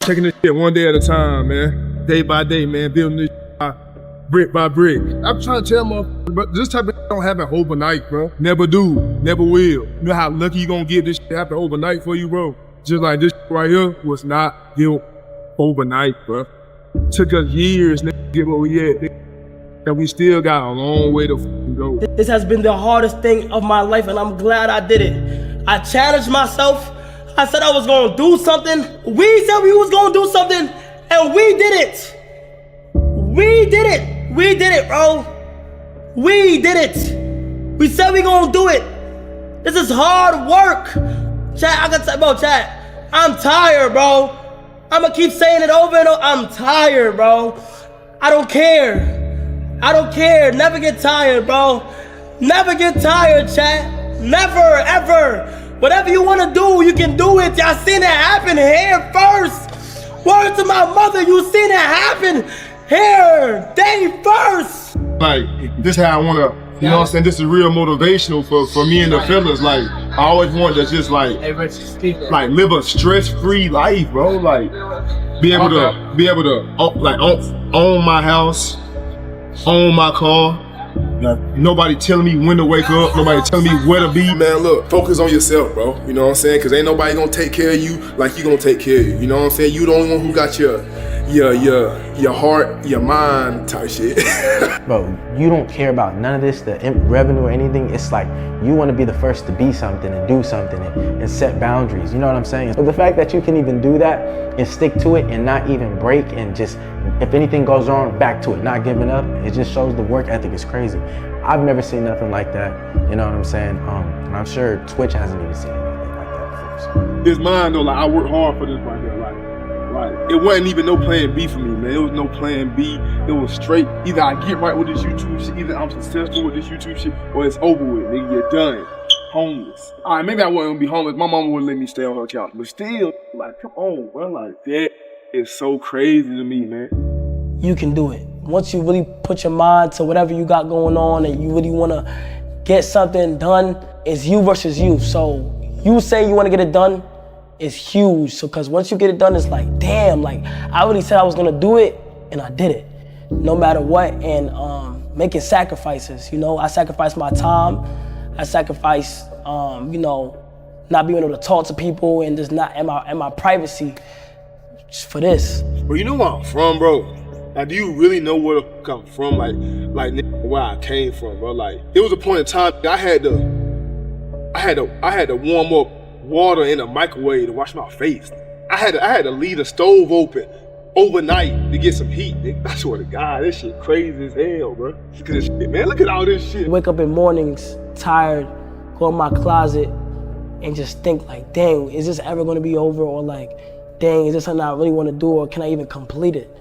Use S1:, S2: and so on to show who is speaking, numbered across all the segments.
S1: taking this shit one day at a time, man. Day by day, man. Building this shit brick by brick. I'm trying to tell motherfuckers, but this type of shit don't happen overnight, bro. Never do, never will. You know how lucky you gonna get this shit happen overnight for you, bro? Just like this shit right here was not built overnight, bro. Took us years to get where we at. And we still got a long way to go.
S2: This has been the hardest thing of my life, and I'm glad I did it. I challenged myself. I said I was gonna do something. We said we was gonna do something, and we did it. We did it. We did it, bro. We did it. We said we gonna do it. This is hard work. Chat, I can tell, bro, chat, I'm tired, bro. I'ma keep saying it over and over. I'm tired, bro. I don't care. I don't care. Never get tired, bro. Never get tired, chat. Never, ever. Whatever you want to do, you can do it. Y'all seen it happen here first. Word to my mother, you seen it happen here. They first.
S1: Like, this is how I want to, you know what I'm saying? This is real motivational for me and the fellas. Like, I always wanted to just like live a stress-free life, bro. Like, be able to own my house, own my car. Nobody telling me when to wake up, nobody telling me where to be.
S3: Man, look, focus on yourself, bro. You know what I'm saying? Cause ain't nobody gonna take care of you like you gonna take care of you. You know what I'm saying? You the only one who got your heart, your mind type shit.
S4: Bro, you don't care about none of this, the revenue or anything. It's like you want to be the first to be something and do something and set boundaries. You know what I'm saying? But the fact that you can even do that and stick to it and not even break and just, if anything goes wrong, back to it, not giving up, it just shows the work ethic is crazy. I've never seen nothing like that. You know what I'm saying? And I'm sure Twitch hasn't even seen anything like that before. So.
S1: This mine though, like I worked hard for this right here. Like, it wasn't even no plan B for me, man. It was no plan B. It was straight. Either I get right with this YouTube shit, either I'm successful with this YouTube shit, or it's over with, nigga. You're done. Homeless. All right, maybe I wasn't gonna be homeless. My mama wouldn't let me stay on her couch, but still, like, come on, bro. Like, that is so crazy to me, man.
S2: You can do it. Once you really put your mind to whatever you got going on and you really wanna get something done, it's you versus you. So you say you wanna get it done, it's huge. So, cause once you get it done, it's like, damn, like I already said I was gonna do it and I did it, no matter what. And making sacrifices, you know, I sacrificed my time. I sacrificed, you know, not being able to talk to people and just not in my privacy just for this.
S1: Bro, you know where I'm from, bro? Like, do you really know where to come from? Like where I came from, bro. Like, it was a point in time I had to warm up water in a microwave to wash my face. I had to leave the stove open overnight to get some heat. I swear to God, this shit crazy as hell, bro. Look at this shit, man. Look at all this shit.
S2: Wake up in mornings tired, go in my closet and just think like, dang, is this ever gonna be over? Or like, dang, is this something I really wanna do, or can I even complete it?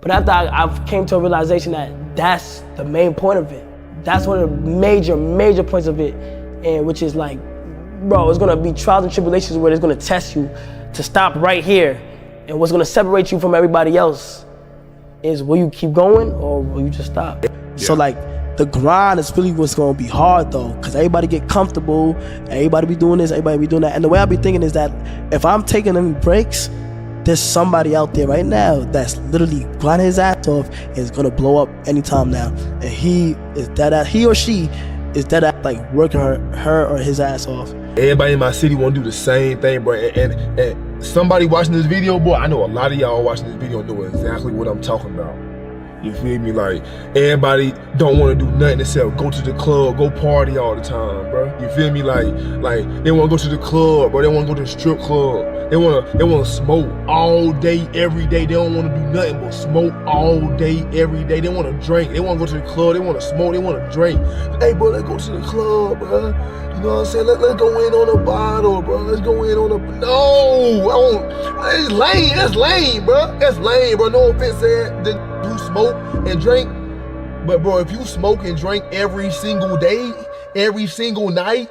S2: But after I came to a realization that that's the main point of it. That's one of the major points of it, and which is like, bro, it's gonna be trials and tribulations where it's gonna test you to stop right here. And what's gonna separate you from everybody else is, will you keep going or will you just stop? Yeah. So like, the grind is really what's gonna be hard though, cause everybody get comfortable, everybody be doing this, everybody be doing that. And the way I be thinking is that if I'm taking any breaks, there's somebody out there right now that's literally grinding his ass off and is gonna blow up anytime now. And he or she is dead at like working her or his ass off.
S1: Everybody in my city wanna do the same thing, bro. And somebody watching this video, boy, I know a lot of y'all watching this video know exactly what I'm talking about. You feel me? Like, everybody don't want to do nothing except go to the club, go party all the time, bro. You feel me? Like they want to go to the club, bro. They want to go to the strip club. They want to smoke all day, every day. They don't want to do nothing but smoke all day, every day. They want to drink. They want to go to the club. They want to smoke. They want to drink. Hey, bro, let's go to the club, bro. You know what I'm saying? Let's go in on a bottle, bro. Let's go in on a... No, I don't... It's lame. That's lame, bro. That's lame, bro. No offense, said. You smoke and drink, but bro, if you smoke and drink every single day, every single night,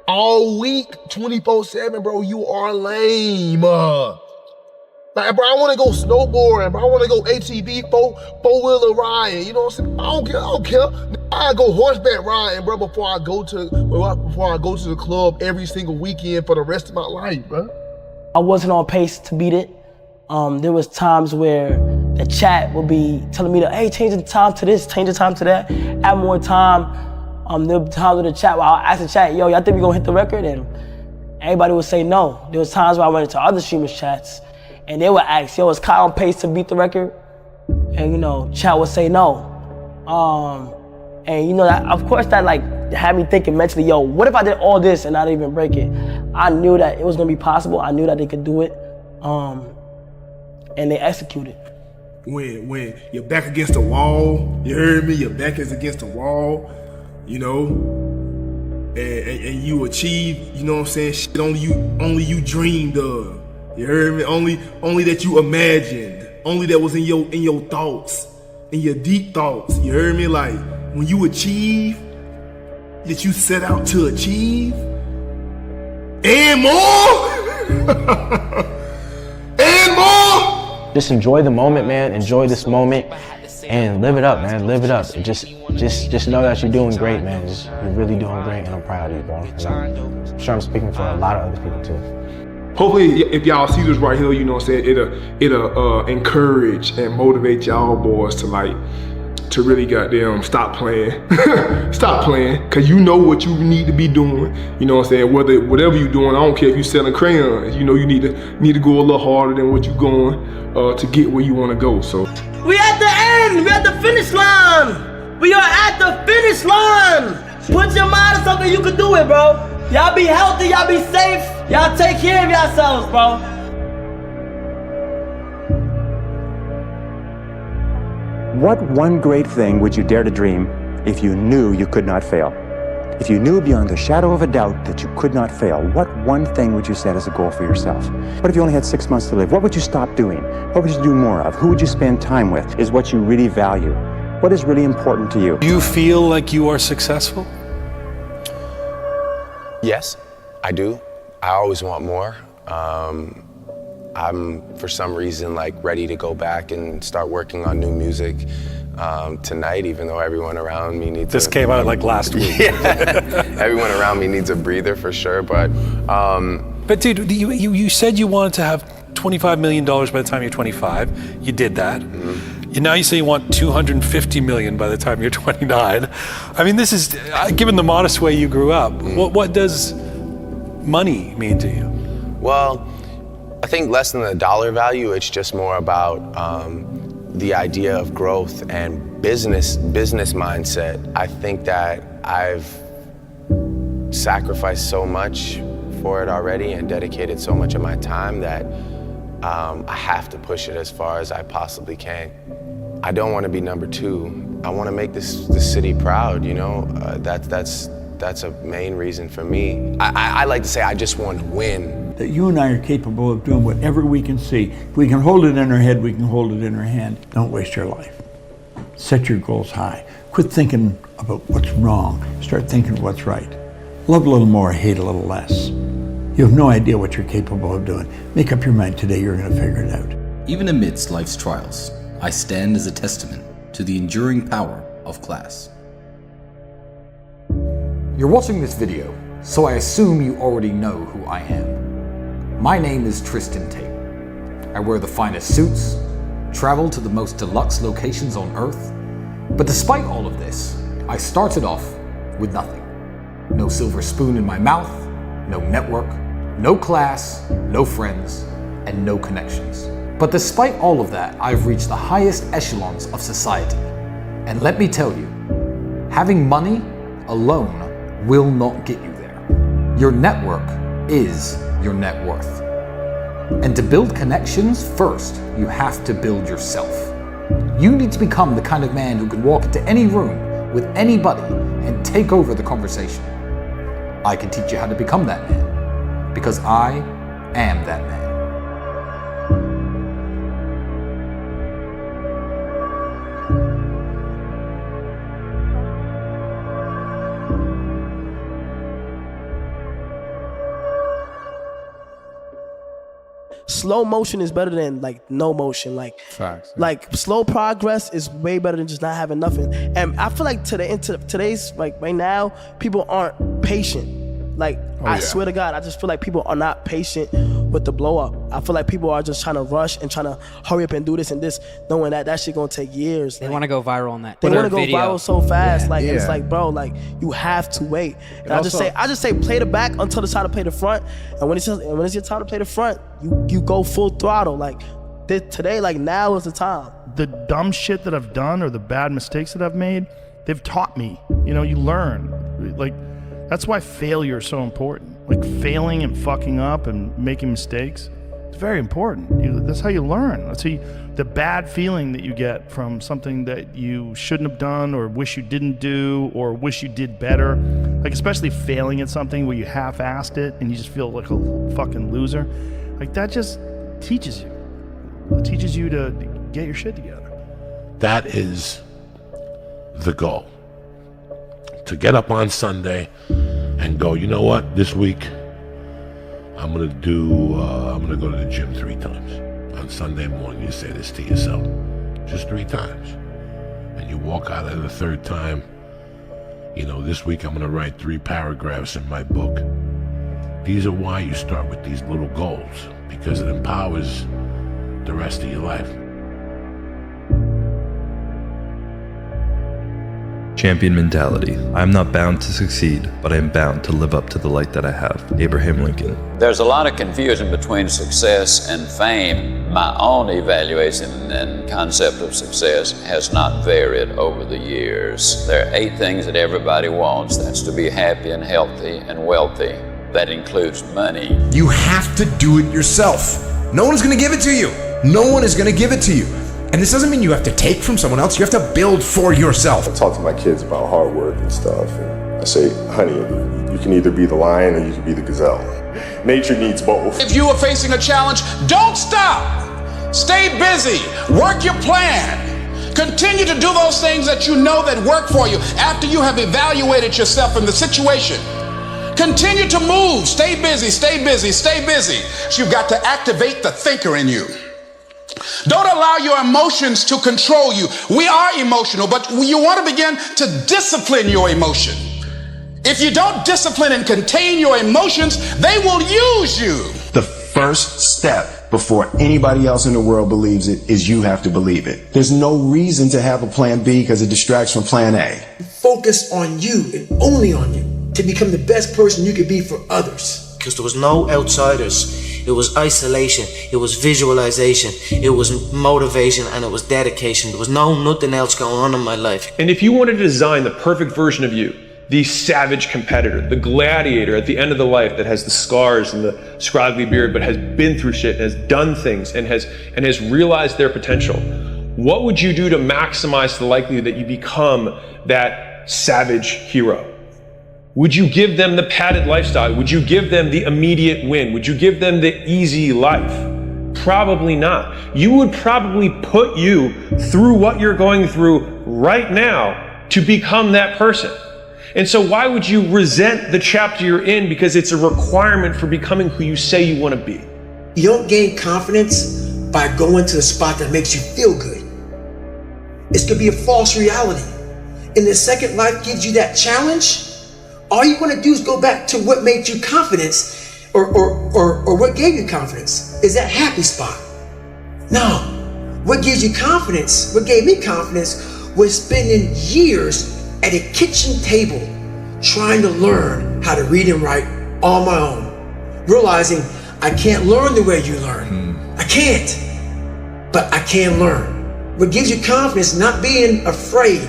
S1: all week, 24/7, bro, you are lame. Like, bro, I want to go snowboarding, bro. I want to go ATV, four-wheeler riding. You know what I'm saying? I don't care. I go horseback riding, bro, before I go to the club every single weekend for the rest of my life, bro.
S2: I wasn't on pace to beat it. There was times where the chat would be telling me hey, change the time to this, change the time to that, add more time. There were times with the chat where I'll ask the chat, yo, y'all think we gonna hit the record? And everybody would say no. There was times where I went into other streamers' chats and they would ask, yo, is Kai on pace to beat the record? And you know, chat would say no. And you know, that, of course that like had me thinking mentally, yo, what if I did all this and not even break it? I knew that it was gonna be possible. I knew that they could do it. And they executed.
S3: When you're back against the wall, you heard me, your back is against the wall, you know, and you achieve, you know what I'm saying, shit only you dreamed of. You heard me? Only that you imagined, only that was in your thoughts, in your deep thoughts. You heard me? Like when you achieve that you set out to achieve and more and more.
S4: Just enjoy the moment, man. Enjoy this moment and live it up, man. Live it up. Just know that you're doing great, man. You're really doing great, and I'm proud of you, bro. And I'm sure I'm speaking for a lot of other people too.
S3: Hopefully, if y'all see this right here, you know what I'm saying, it'll encourage and motivate y'all boys to really goddamn stop playing. Stop playing, cause you know what you need to be doing. You know what I'm saying? Whatever you're doing, I don't care if you're selling crayons, you know you need to go a little harder than what you're going to get where you want to go. So
S2: we at the end, we at the finish line. We are at the finish line. Put your mind on something, you can do it, bro. Y'all be healthy, y'all be safe, y'all take care of yourselves, bro.
S5: What one great thing would you dare to dream if you knew you could not fail? If you knew beyond a shadow of a doubt that you could not fail, what one thing would you set as a goal for yourself? What if you only had 6 months to live? What would you stop doing? What would you do more of? Who would you spend time with? Is what you really value? What is really important to you?
S6: Do you feel like you are successful?
S7: Yes, I do. I always want more. I'm, for some reason, like ready to go back and start working on new music tonight, even though everyone around me needs
S6: This came out like last week.
S7: Everyone around me needs a breather for sure, but
S6: dude, you said you wanted to have $25 million by the time you're 25. You did that. Mm-hmm. Now you say you want $250 million by the time you're 29. I mean, this is, given the modest way you grew up, what does money mean to you?
S7: Well, I think less than the dollar value, it's just more about the idea of growth and business mindset. I think that I've sacrificed so much for it already and dedicated so much of my time that I have to push it as far as I possibly can. I don't want to be number two. I want to make this city proud, you know? That's a main reason for me. I like to say I just want to win.
S8: That you and I are capable of doing whatever we can see. If we can hold it in our head, we can hold it in our hand. Don't waste your life. Set your goals high. Quit thinking about what's wrong. Start thinking what's right. Love a little more, hate a little less. You have no idea what you're capable of doing. Make up your mind today, you're going to figure it out.
S9: Even amidst life's trials, I stand as a testament to the enduring power of class.
S10: You're watching this video, so I assume you already know who I am. My name is Tristan Tate. I wear the finest suits, travel to the most deluxe locations on Earth, but despite all of this, I started off with nothing. No silver spoon in my mouth, no network, no class, no friends, and no connections. But despite all of that, I've reached the highest echelons of society. And let me tell you, having money alone will not get you there. Your network is your net worth. And to build connections, first, you have to build yourself. You need to become the kind of man who can walk into any room with anybody and take over the conversation. I can teach you how to become that man, because I am that man.
S2: Slow motion is better than like no motion. Like,
S6: Facts.
S2: Like slow progress is way better than just not having nothing. And I feel like today's like right now, people aren't patient. Like I swear to God, I just feel like people are not patient with with the blow up. I feel like people are just trying to rush and trying to hurry up and do this and this, knowing that that shit gonna take years.
S11: They want to go viral on that.
S2: They want to go viral so fast.
S3: Yeah,
S2: like
S3: yeah.
S2: it's like, bro, like you have to wait. And I just say play the back until it's time to play the front. And when it's your time to play the front, you go full throttle. Like today, like now is the time.
S12: The dumb shit that I've done or the bad mistakes that I've made, they've taught me. You know, you learn. Like, that's why failure is so important. Like failing and fucking up and making mistakes, it's very important. That's how you learn. That's how the bad feeling that you get from something that you shouldn't have done or wish you didn't do or wish you did better. Like especially failing at something where you half-assed it and you just feel like a fucking loser. Like that just teaches you. It teaches you to get your shit together.
S13: That is the goal. To get up on Sunday and go, you know what, this week I'm gonna go to the gym 3 times. On Sunday morning you say this to yourself, just 3 times. And you walk out of the 3rd time, you know, this week I'm gonna write 3 paragraphs in my book. These are why you start with these little goals, because it empowers the rest of your life.
S14: Champion mentality. I am not bound to succeed, but I am bound to live up to the light that I have. Abraham Lincoln.
S15: There's a lot of confusion between success and fame. My own evaluation and concept of success has not varied over the years. There are 8 things that everybody wants. That's to be happy and healthy and wealthy. That includes money.
S16: You have to do it yourself. No one's gonna give it to you. No one is gonna give it to you. And this doesn't mean you have to take from someone else. You have to build for yourself.
S17: I talk to my kids about hard work and stuff. And I say, honey, you can either be the lion or you can be the gazelle. Nature needs both.
S18: If you are facing a challenge, don't stop. Stay busy. Work your plan. Continue to do those things that you know that work for you after you have evaluated yourself in the situation. Continue to move. Stay busy, stay busy, stay busy. So you've got to activate the thinker in you. Don't allow your emotions to control you. We are emotional, but you want to begin to discipline your emotion. If you don't discipline and contain your emotions, they will use you.
S19: The first step before anybody else in the world believes it is you have to believe it. There's no reason to have a plan B because it distracts from plan A.
S20: Focus on you and only on you to become the best person you could be for others.
S21: Because there was no outsiders. It was isolation, it was visualization, it was motivation, and it was dedication. There was nothing else going on in my life.
S22: And if you wanted to design the perfect version of you, the savage competitor, the gladiator at the end of the life that has the scars and the scraggly beard, but has been through shit and has done things and has realized their potential, what would you do to maximize the likelihood that you become that savage hero? Would you give them the padded lifestyle? Would you give them the immediate win? Would you give them the easy life? Probably not. You would probably put you through what you're going through right now to become that person. And so why would you resent the chapter you're in because it's a requirement for becoming who you say you want to be?
S20: You don't gain confidence by going to a spot that makes you feel good. It's going to be a false reality. And the second life gives you that challenge, all you want to do is go back to what made you confidence or what gave you confidence. Is that happy spot? No. What gives you confidence, what gave me confidence was spending years at a kitchen table trying to learn how to read and write on my own. Realizing I can't learn the way you learn. I can't, but I can learn. What gives you confidence, not being afraid,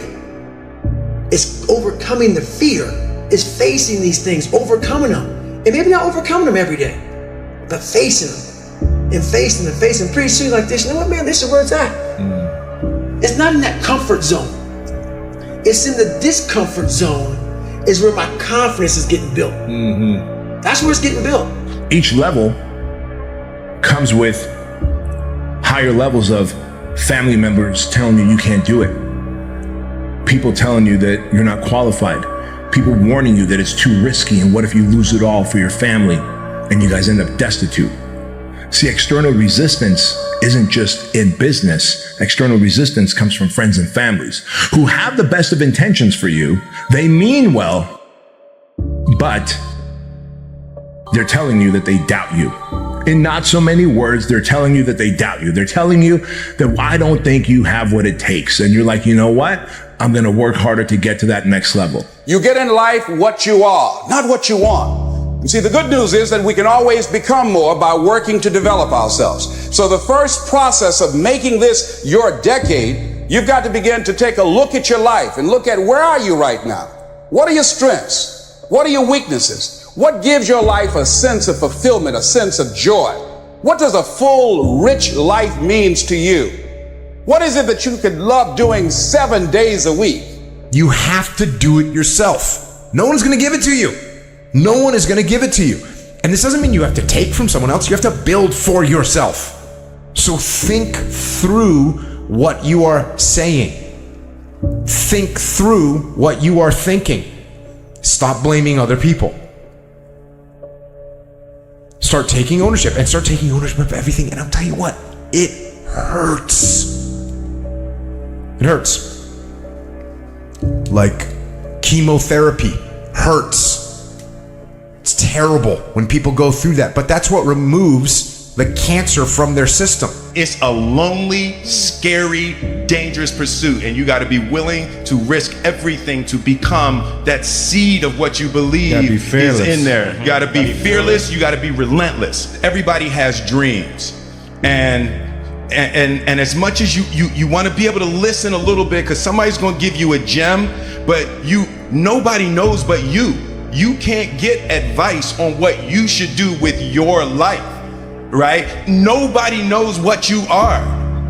S20: is overcoming the fear. Is facing these things, overcoming them. And maybe not overcoming them every day, but facing them and facing them, facing them. Pretty soon like this, you know what, man, this is where it's at. It's not in that comfort zone. It's in the discomfort zone is where my confidence is getting built. That's where it's getting built.
S3: Each level comes with higher levels of family members telling you can't do it. People telling you that you're not qualified. People warning you that it's too risky and what if you lose it all for your family and you guys end up destitute. See, external resistance isn't just in business. External resistance comes from friends and families who have the best of intentions for you. They mean well, but they're telling you that they doubt you.
S16: in not so many words, they're telling you that they doubt you. They're telling you that I don't think you have what it takes. And you're like, you know what? I'm going to work harder to get to that next level.
S18: You get in life what you are, not what you want. You see, the good news is that we can always become more by working to develop ourselves. So the first process of making this your decade, you've got to begin to take a look at your life and look at where are you right now? What are your strengths? What are your weaknesses? What gives your life a sense of fulfillment, a sense of joy? What does a full, rich life means to you? What is it that you could love doing 7 days a week?
S16: You have to do it yourself. No one's going to give it to you. No one is going to give it to you. And this doesn't mean you have to take from someone else. You have to build for yourself. So think through what you are saying. Think through what you are thinking. Stop blaming other people. Start taking ownership and start taking ownership of everything. And I'll tell you what, it hurts. It hurts. Like chemotherapy hurts. It's terrible when people go through that, but that's what removes the cancer from their system.
S1: It's a lonely, scary, dangerous pursuit, and you got to be willing to risk everything to become that seed of what you believe is in there. You got to be fearless. You got to be relentless. Everybody has dreams, and as much as you want to be able to listen a little bit, because somebody's going to give you a gem, but nobody knows but you. You can't get advice on what you should do with your life. Right? Nobody knows what you are.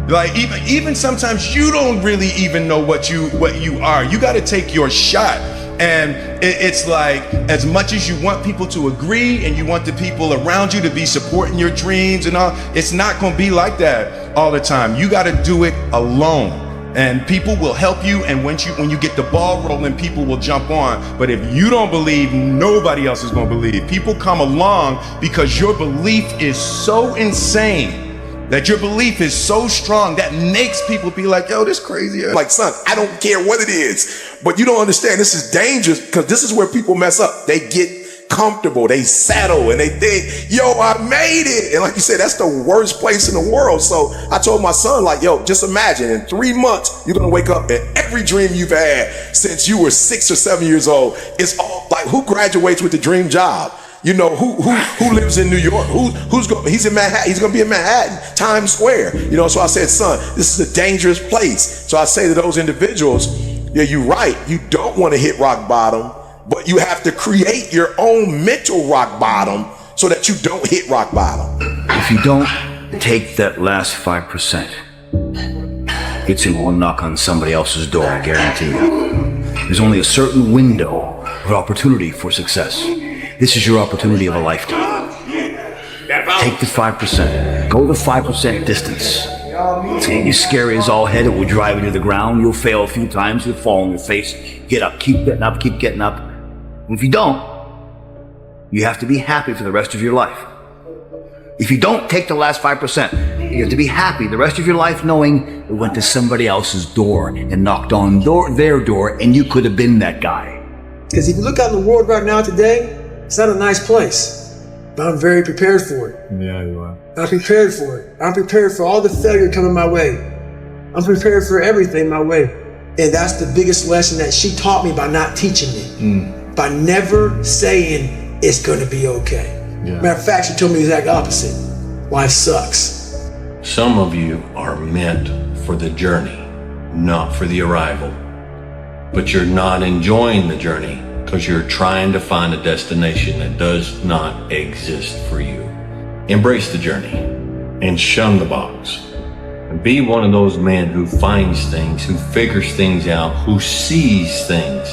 S1: Like even sometimes you don't really even know what you are. You got to take your shot. And it's like, as much as you want people to agree and you want the people around you to be supporting your dreams and all, it's not going to be like that all the time. You got to do it alone. And people will help you, and when you get the ball rolling, people will jump on. But if you don't believe, nobody else is going to believe. People come along because your belief is so insane, that your belief is so strong, that makes people be like, yo, this crazy.
S17: Like, son, I don't care what it is, but you don't understand this is dangerous, because this is where people mess up. They get comfortable, they settle, and they think, yo, I made it. And like you said, that's the worst place in the world. So I told my son, like, yo, just imagine in 3 months, you're gonna wake up and every dream you've had since you were 6 or 7 years old, it's all like, who graduates with the dream job? You know, who lives in New York? He's in Manhattan. He's gonna be in Manhattan, Times Square. You know, so I said, son, this is a dangerous place. So I say to those individuals, yeah, you're right. You don't want to hit rock bottom, but you have to create your own mental rock bottom so that you don't hit rock bottom.
S11: If you don't take that last 5%, it's in one knock on somebody else's door, I guarantee you. There's only a certain window of opportunity for success. This is your opportunity of a lifetime. Take the 5%. Go the 5% distance. It's gonna be scary as all head. It will drive you to the ground. You'll fail a few times. You'll fall on your face. Get up. Keep getting up. Keep getting up. And if you don't, you have to be happy for the rest of your life. If you don't take the last 5%, you have to be happy the rest of your life knowing it went to somebody else's door and knocked on their door, and you could have been that guy.
S20: Because if you look out in the world right now today, it's not a nice place. But I'm very prepared for it.
S4: Yeah, you are.
S20: I'm prepared for it. I'm prepared for all the failure coming my way. I'm prepared for everything my way. And that's the biggest lesson that she taught me by not teaching me. By never saying it's gonna be okay.
S23: Yeah.
S20: Matter of fact, she told me the exact opposite. Life sucks.
S23: Some of you are meant for the journey, not for the arrival. But you're not enjoying the journey because you're trying to find a destination that does not exist for you. Embrace the journey and shun the box. And be one of those men who finds things, who figures things out, who sees things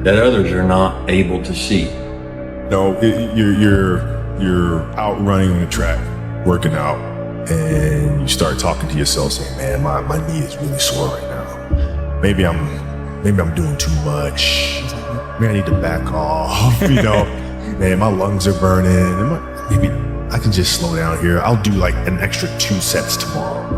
S23: that others are not able to see.
S3: No, you're out running on the track, working out, and you start talking to yourself saying, man, my knee is really sore right now. Maybe I'm doing too much. Maybe I need to back off, you know. Man, my lungs are burning. Maybe I can just slow down here. I'll do like an extra 2 sets tomorrow.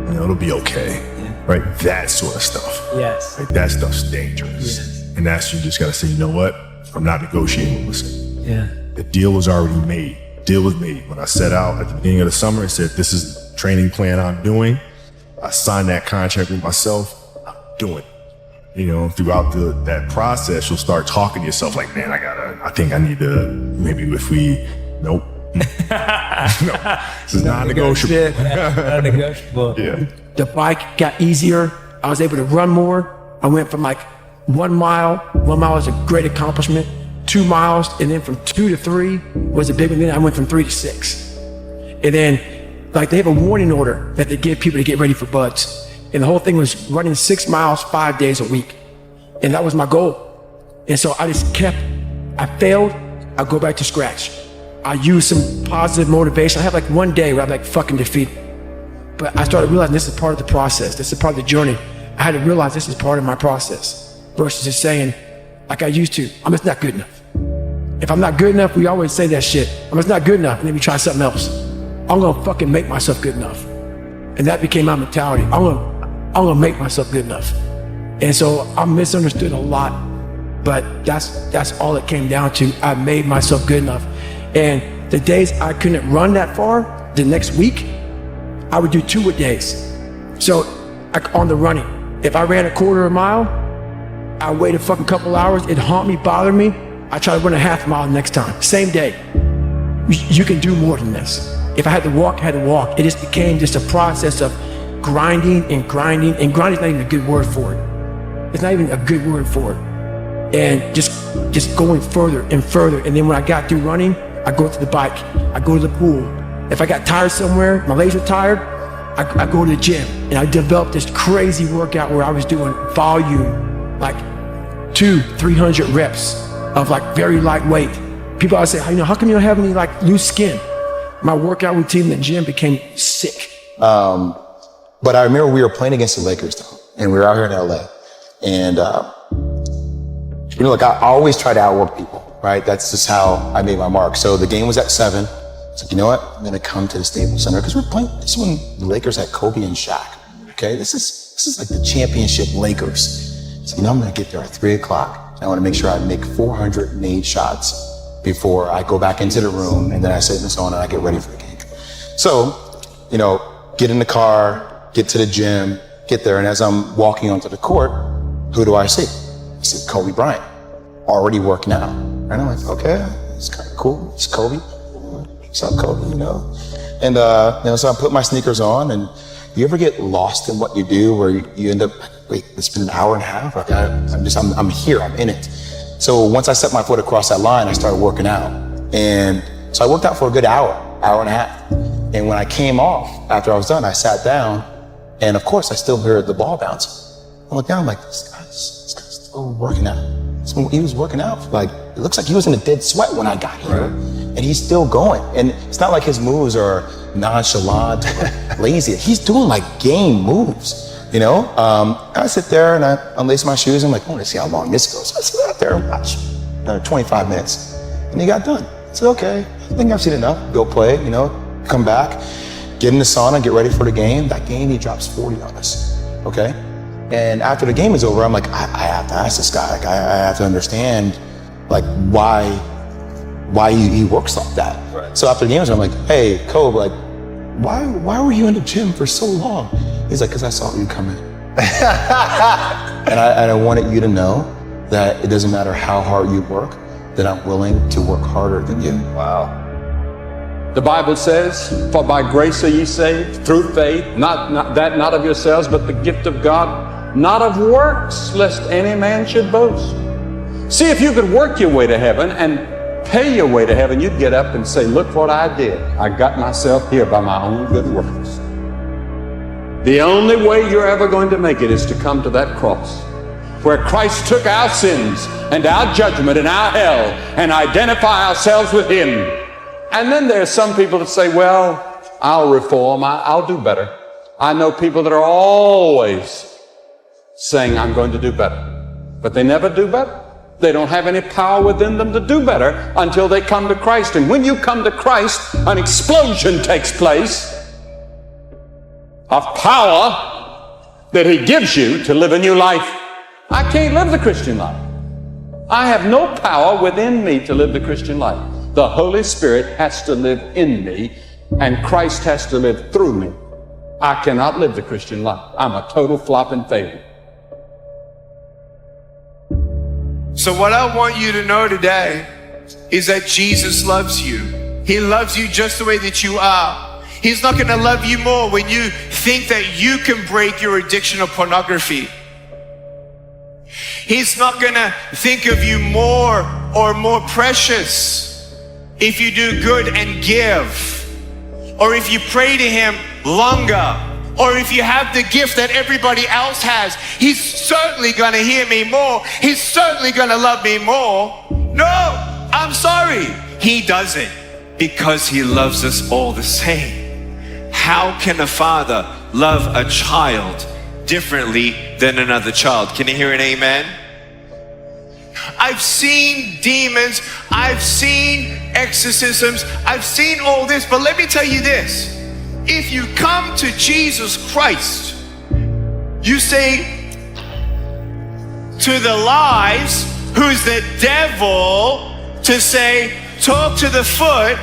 S3: You know, it'll be okay. Right? That sort of stuff.
S2: Yes.
S3: Right? That stuff's dangerous.
S2: Yes.
S3: And that's, you just gotta say, you know what? I'm not negotiating with this.
S2: Yeah.
S3: The deal was already made. deal with me. When I set out at the beginning of the summer, it said, this is the training plan I'm doing. I signed that contract with myself. I'm doing it. You know, throughout that process, you'll start talking to yourself like, man, I think I need to, maybe if we, nope. No, this is non-negotiable.
S20: Non-negotiable.
S3: Yeah.
S20: The bike got easier. I was able to run more. I went from like 1 mile. 1 mile was a great accomplishment. 2 miles, and then from 2 to 3 was a big one. Then I went from 3 to 6. And then, like, they have a warning order that they give people to get ready for buds. And the whole thing was running 6 miles 5 days a week. And that was my goal. And so I just I failed, I go back to scratch. I use some positive motivation. I have like one day where I'm like fucking defeated. But I started realizing this is part of the process. This is part of the journey. I had to realize this is part of my process versus just saying, like I used to, I'm just not good enough. If I'm not good enough, we always say that shit. I'm just not good enough, and then we try something else. I'm gonna fucking make myself good enough. And that became my mentality. I'm gonna make myself good enough. And so I'm misunderstood a lot, but that's all it came down to. I made myself good enough. And the days I couldn't run that far, the next week, I would do 2 a days. So on the running, if I ran a quarter of a mile, I wait a fucking couple hours, it haunt me, bother me, I try to run a half mile next time, same day. You can do more than this. If I had to walk, I had to walk. It just became just a process of grinding, and grinding is not even a good word for it. It's not even a good word for it. And just going further and further. And then when I got through running, I go to the bike, I go to the pool. If I got tired somewhere, my legs were tired, I go to the gym. And I developed this crazy workout where I was doing volume, like 200-300 reps of like very lightweight. People always say, how come you don't have any like loose skin? My workout routine in the gym became sick.
S19: But I remember we were playing against the Lakers though, and we were out here in LA. And, look, I always try to outwork people, right? That's just how I made my mark. So the game was at 7. It's like, you know what? I'm gonna come to the Staples Center because we're playing. This is when the Lakers had Kobe and Shaq. Okay, this is like the championship Lakers. So I'm gonna get there at 3 o'clock. I want to make sure I make 408 shots before I go back into the room, and then I sit in the sauna and I get ready for the game. So, get in the car, get to the gym, get there, and as I'm walking onto the court, who do I see? I see Kobe Bryant, already working out. And I'm like, okay, it's kind of cool. It's Kobe. What's up, Kobe? And so I put my sneakers on, and you ever get lost in what you do, where you end up, wait, it's been an hour and a half. Like I'm here, I'm in it. So once I set my foot across that line, I started working out. And so I worked out for a good hour and a half. And when I came off, after I was done, I sat down, and of course I still heard the ball bouncing. I looked down, I'm like, this guy's still working out. So he was working out, like, it looks like he was in a dead sweat when I got here. Right. And he's still going. And it's not like his moves are nonchalant or lazy. He's doing like game moves. I sit there and I unlace my shoes. I'm like, I want to see how long this goes. So I sit out there and watch another 25 minutes. And he got done. I said, okay, I think I've seen enough. Go play, come back, get in the sauna, get ready for the game. That game, he drops 40 on us, okay? And after the game is over, I'm like, I have to ask this guy. Like, I have to understand, like, why he works like that. Right. So after the game is over, I'm like, hey, Kobe, like, why were you in the gym for so long? He's like, because I saw you come in. and I wanted you to know that it doesn't matter how hard you work, that I'm willing to work harder than you.
S5: Wow. The Bible says, for by grace are ye saved, through faith, not of yourselves, but the gift of God, not of works, lest any man should boast. See, if you could work your way to heaven and pay your way to heaven, you'd get up and say, look what I did. I got myself here by my own good works. The only way you're ever going to make it is to come to that cross, where Christ took our sins and our judgment and our hell and identify ourselves with Him. And then there's some people that say, well, I'll reform, I'll do better. I know people that are always saying, I'm going to do better, but they never do better. They don't have any power within them to do better until they come to Christ. And when you come to Christ, an explosion takes place of power that He gives you to live a new life. I can't live the Christian life. I have no power within me to live the Christian life. The Holy Spirit has to live in me, and Christ has to live through me. I cannot live the Christian life. I'm a total flop and failure.
S7: So what I want you to know today is that Jesus loves you. He loves you just the way that you are. He's not going to love you more when you think that you can break your addiction of pornography. He's not going to think of you more or more precious if you do good and give, or if you pray to him longer, or if you have the gift that everybody else has. He's certainly going to hear me more. He's certainly going to love me more. No, I'm sorry. He doesn't, because he loves us all the same. How can a father love a child differently than another child? Can you hear an amen? I've seen demons, I've seen exorcisms, I've seen all this, but let me tell you this. If you come to Jesus Christ, you say to the lies, who's the devil, to say, talk to the foot,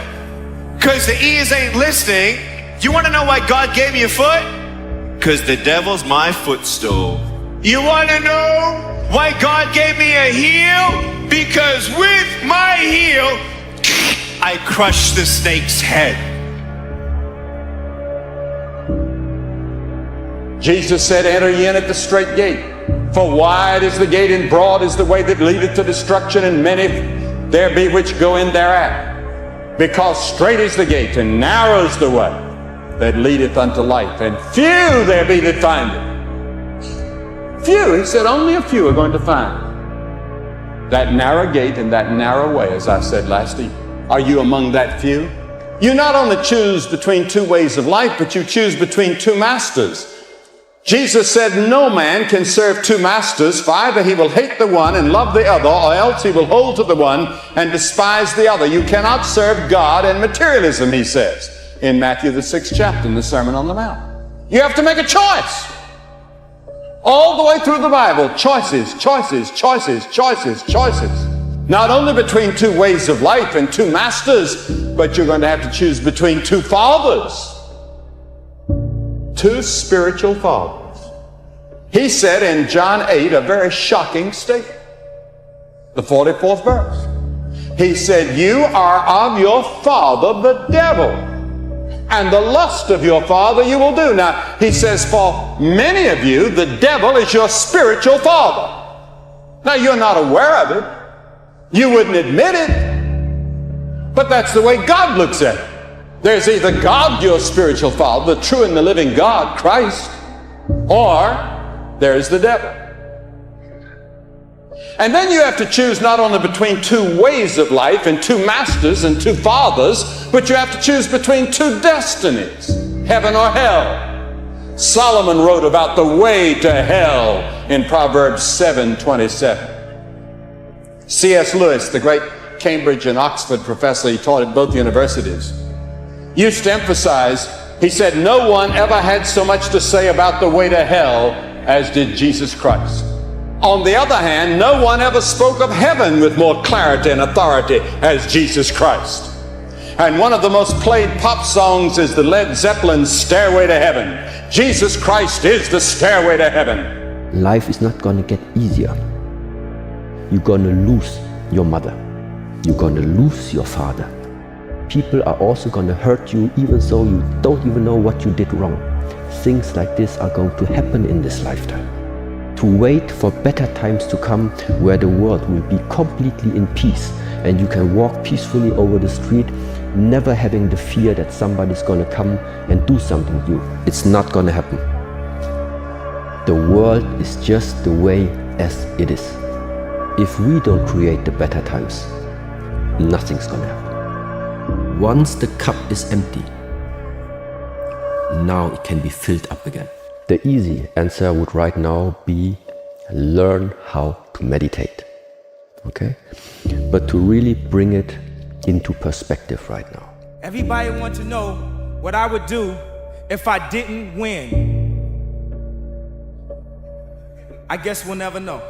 S7: because the ears ain't listening. You want to know why God gave me a foot? Because the devil's my footstool. You want to know why God gave me a heel? Because with my heel, I crushed the snake's head.
S5: Jesus said, enter ye in at the strait gate. For wide is the gate and broad is the way that leadeth to destruction, and many there be which go in thereat. Because strait is the gate and narrow is the way that leadeth unto life, and few there be that find it. Few, he said, only a few are going to find that narrow gate and that narrow way, as I said last evening. Are you among that few? You not only choose between two ways of life, but you choose between two masters. Jesus said, no man can serve two masters, for either he will hate the one and love the other, or else he will hold to the one and despise the other. You cannot serve God and materialism, he says in Matthew the 6th chapter in the Sermon on the Mount. You have to make a choice. All the way through the Bible, choices, choices, choices, choices, choices. Not only between two ways of life and two masters, but you're going to have to choose between two fathers. Two spiritual fathers. He said in John 8 a very shocking statement. The 44th verse. He said, you are of your father the devil, and the lust of your father you will do. Now, he says, for many of you, the devil is your spiritual father. Now, you're not aware of it. You wouldn't admit it. But that's the way God looks at it. There's either God, your spiritual father, the true and the living God, Christ, or there's the devil. And then you have to choose not only between two ways of life and two masters and two fathers, but you have to choose between two destinies, heaven or hell. Solomon wrote about the way to hell in Proverbs 7:27. C.S. Lewis, the great Cambridge and Oxford professor, he taught at both universities, used to emphasize, he said, no one ever had so much to say about the way to hell as did Jesus Christ. On the other hand, no one ever spoke of heaven with more clarity and authority as Jesus Christ. And one of the most played pop songs is the Led Zeppelin Stairway to Heaven. Jesus Christ is the stairway to heaven.
S8: Life is not gonna get easier. You're gonna lose your mother. You're gonna lose your father. People are also gonna hurt you even though you don't even know what you did wrong. Things like this are going to happen in this lifetime. To wait for better times to come where the world will be completely in peace and you can walk peacefully over the street, never having the fear that somebody's gonna come and do something to you. It's not gonna happen. The world is just the way as it is. If we don't create the better times, nothing's gonna happen. Once the cup is empty, now it can be filled up again. The easy answer would right now be learn how to meditate, okay? But to really bring it into perspective right now.
S9: Everybody wants to know what I would do if I didn't win. I guess we'll never know.